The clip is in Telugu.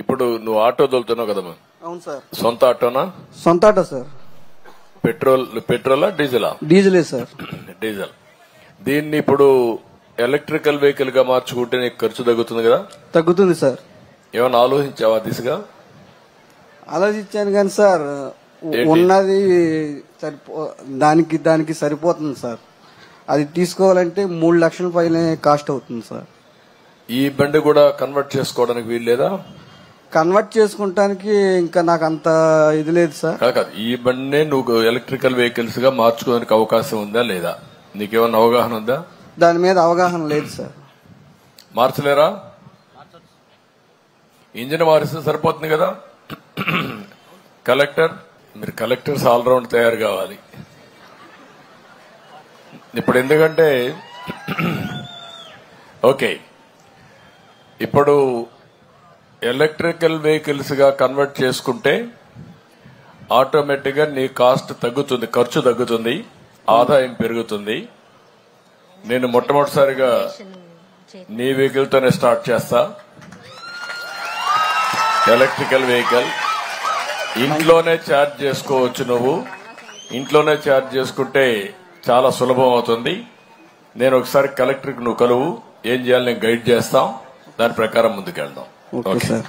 ఇప్పుడు నువ్వు ఆటో తోలుతున్నావు కదమ్మా? అవును సార్. సొంత ఆటోనా? సొంత ఆటో సార్. పెట్రోలా డీజిలా? డీజిలే సార్. డీజిల్. దీన్ని ఇప్పుడు ఎలక్ట్రికల్ వెహికల్ గా మార్చుకుంటే నీకు ఖర్చు తగ్గుతుంది కదా? తగ్గుతుంది సార్. ఏమైనా ఆలోచించావా దిశగా? ఆలోచించాను కానీ సార్ ఉన్నది దానికి సరిపోతుంది సార్. అది తీసుకోవాలంటే 3 లక్షల పైన కాస్ట్ అవుతుంది సార్. ఈ బండి కూడా కన్వర్ట్ చేసుకోవడానికి వీలు లేదా? కన్వర్ట్ చేసుకుంటానికి ఇంకా నాకు అంత ఇది లేదు సార్. కాదు, ఈ బండినే నువ్వు ఎలక్ట్రికల్ వెహికల్స్ గా మార్చుకోవడానికి అవకాశం ఉందా లేదా? నీకేమన్నా అవగాహన ఉందా? దాని మీద అవగాహన లేదు సార్. మార్చలేరా? ఇంజిన్ మారిస్తే సరిపోతుంది కదా. మీరు కలెక్టర్స్ ఆల్రౌండ్ తయారు కావాలి ఇప్పుడు. ఎందుకంటే ఓకే, ఇప్పుడు ఎలక్ట్రికల్ వెహికల్స్ గా కన్వర్ట్ చేసుకుంటే ఆటోమేటిక్ గా నీ కాస్ట్ తగ్గుతుంది, ఖర్చు తగ్గుతుంది, ఆదాయం పెరుగుతుంది. నేను మొట్టమొదటిసారిగా నీ వెహికల్ తోనే స్టార్ట్ చేస్తా. ఎలక్ట్రికల్ వెహికల్ ఇంట్లోనే ఛార్జ్ చేసుకోవచ్చు. నువ్వు ఇంట్లోనే ఛార్జ్ చేసుకుంటే చాలా సులభం అవుతుంది. నేను ఒకసారి కలెక్టర్కి నువ్వు కలువు, ఏం చేయాలి నేను గైడ్ చేస్తాం, దాని ప్రకారం ముందుకెళ్దాం. Okay sir.